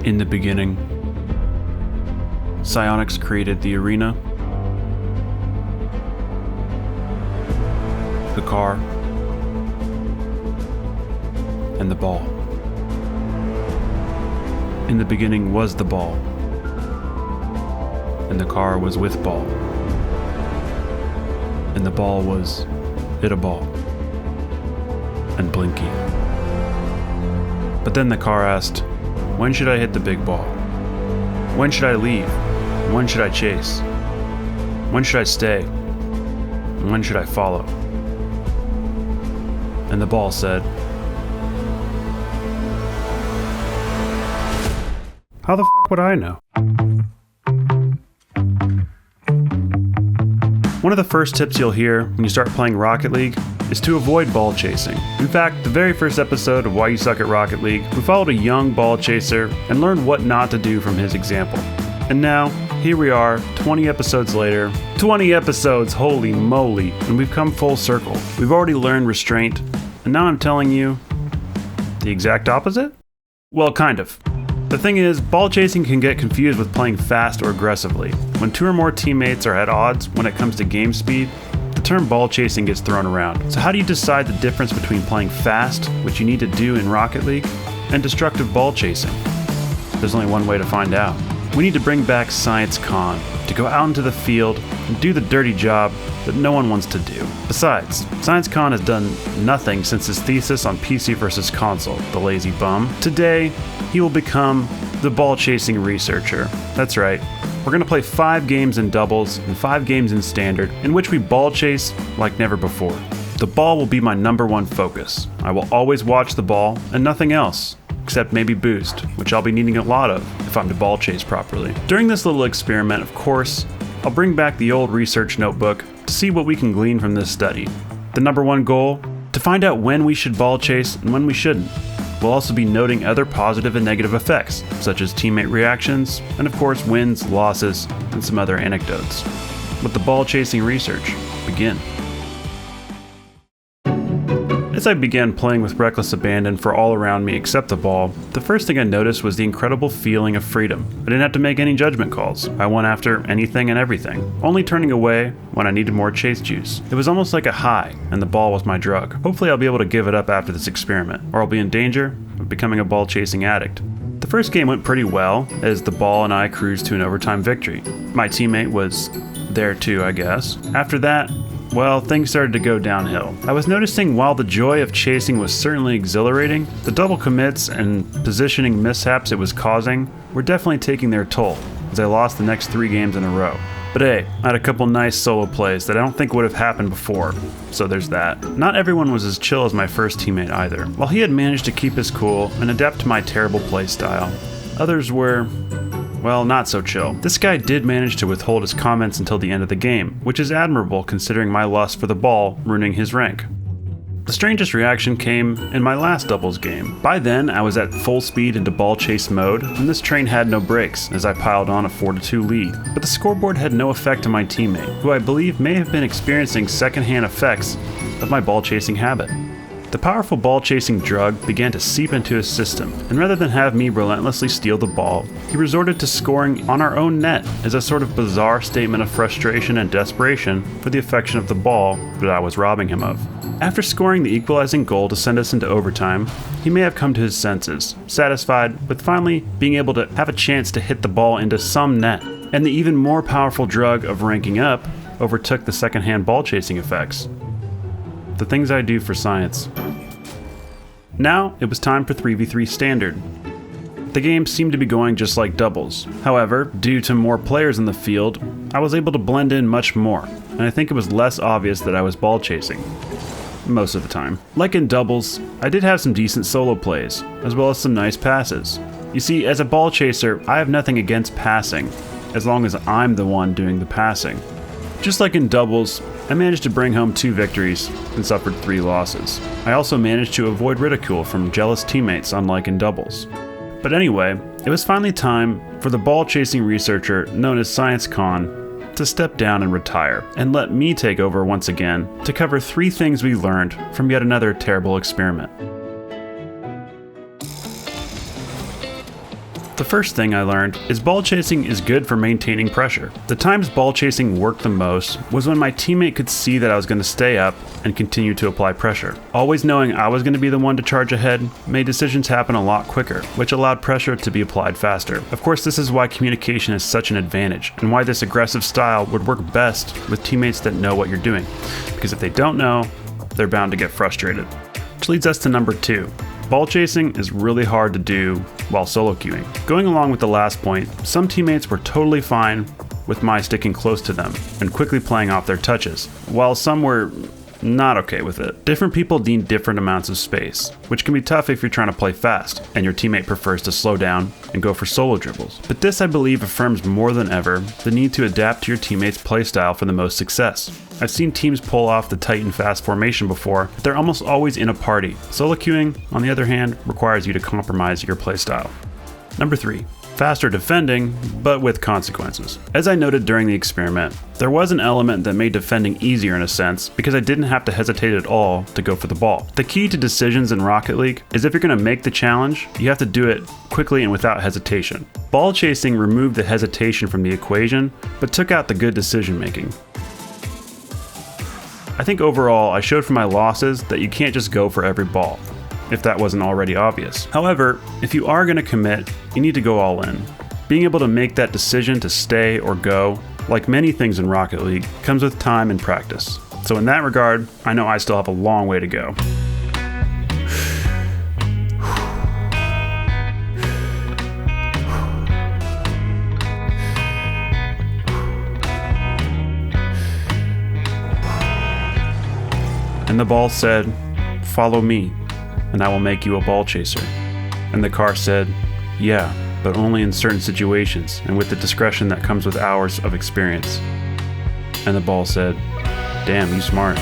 In the beginning, psionics created the arena, the car, and the ball. In the beginning was the ball, and the car was with ball, and the ball was hit a ball, and Blinky. But then the car asked, when should I hit the big ball? When should I leave? When should I chase? When should I stay? And when should I follow? And the ball said, how the fuck would I know? One of the first tips you'll hear when you start playing Rocket League is to avoid ball chasing. In fact, the very first episode of Why You Suck at Rocket League, we followed a young ball chaser and learned what not to do from his example. And now, here we are, 20 episodes later. 20 episodes, holy moly, and we've come full circle. We've already learned restraint, and now I'm telling you the exact opposite? Well, kind of. The thing is, ball chasing can get confused with playing fast or aggressively. When two or more teammates are at odds when it comes to game speed, the term ball chasing gets thrown around. So how do you decide the difference between playing fast, which you need to do in Rocket League, and destructive ball chasing? There's only one way to find out. We need to bring back SunlessKhan to go out into the field and do the dirty job that no one wants to do. Besides, SunlessKhan has done nothing since his thesis on PC versus console, the lazy bum. Today, he will become the ball-chasing researcher. That's right. We're going to play 5 games in doubles and 5 games in standard, in which we ball chase like never before. The ball will be my number one focus. I will always watch the ball and nothing else, except maybe boost, which I'll be needing a lot of if I'm to ball chase properly. During this little experiment, of course, I'll bring back the old research notebook to see what we can glean from this study. The number one goal? To find out when we should ball chase and when we shouldn't. We'll also be noting other positive and negative effects, such as teammate reactions, and of course wins, losses, and some other anecdotes. Let the ball chasing research begin. As I began playing with reckless abandon for all around me except the ball, the first thing I noticed was the incredible feeling of freedom. I didn't have to make any judgment calls. I went after anything and everything, only turning away when I needed more chase juice. It was almost like a high, and the ball was my drug. Hopefully I'll be able to give it up after this experiment, or I'll be in danger of becoming a ball chasing addict. The first game went pretty well, as the ball and I cruised to an overtime victory. My teammate was there too, I guess. After that, well, things started to go downhill. I was noticing while the joy of chasing was certainly exhilarating, the double commits and positioning mishaps it was causing were definitely taking their toll, as I lost the next 3 games in a row. But hey, I had a couple nice solo plays that I don't think would have happened before, so there's that. Not everyone was as chill as my first teammate either. While he had managed to keep his cool and adapt to my terrible play style, others were, well, not so chill. This guy did manage to withhold his comments until the end of the game, which is admirable considering my lust for the ball ruining his rank. The strangest reaction came in my last doubles game. By then, I was at full speed into ball chase mode, and this train had no brakes as I piled on a 4-2 lead. But the scoreboard had no effect on my teammate, who I believe may have been experiencing secondhand effects of my ball chasing habit. The powerful ball chasing drug began to seep into his system, and rather than have me relentlessly steal the ball, he resorted to scoring on our own net as a sort of bizarre statement of frustration and desperation for the affection of the ball that I was robbing him of. After scoring the equalizing goal to send us into overtime, he may have come to his senses, satisfied with finally being able to have a chance to hit the ball into some net, and the even more powerful drug of ranking up overtook the secondhand ball chasing effects. The things I do for science. Now, it was time for 3v3 standard. The game seemed to be going just like doubles. However, due to more players in the field, I was able to blend in much more, and I think it was less obvious that I was ball chasing. Most of the time. Like in doubles, I did have some decent solo plays, as well as some nice passes. You see, as a ball chaser, I have nothing against passing, as long as I'm the one doing the passing. Just like in doubles, I managed to bring home 2 victories and suffered 3 losses. I also managed to avoid ridicule from jealous teammates, unlike in doubles. But anyway, it was finally time for the ball-chasing researcher known as SunlessKhan to step down and retire, and let me take over once again to cover 3 things we learned from yet another terrible experiment. The first thing I learned is ball chasing is good for maintaining pressure. The times ball chasing worked the most was when my teammate could see that I was going to stay up and continue to apply pressure. Always knowing I was going to be the one to charge ahead made decisions happen a lot quicker, which allowed pressure to be applied faster. Of course, this is why communication is such an advantage, and why this aggressive style would work best with teammates that know what you're doing, because if they don't know, they're bound to get frustrated. Which leads us to number 2. Ball chasing is really hard to do while solo queuing. Going along with the last point, some teammates were totally fine with my sticking close to them and quickly playing off their touches, while some were not okay with it. Different people need different amounts of space, which can be tough if you're trying to play fast and your teammate prefers to slow down and go for solo dribbles. But this, I believe, affirms more than ever the need to adapt to your teammate's playstyle for the most success. I've seen teams pull off the tight and fast formation before, but they're almost always in a party. Solo queuing, on the other hand, requires you to compromise your playstyle. Number 3. Faster defending, but with consequences. As I noted during the experiment, there was an element that made defending easier in a sense because I didn't have to hesitate at all to go for the ball. The key to decisions in Rocket League is if you're going to make the challenge, you have to do it quickly and without hesitation. Ball chasing removed the hesitation from the equation, but took out the good decision making. I think overall I showed from my losses that you can't just go for every ball, if that wasn't already obvious. However, if you are going to commit, you need to go all in. Being able to make that decision to stay or go, like many things in Rocket League, comes with time and practice. So in that regard, I know I still have a long way to go. And the ball said, "Follow me, and I will make you a ball chaser." And the car said, "Yeah, but only in certain situations and with the discretion that comes with hours of experience." And the ball said, "Damn, you smart."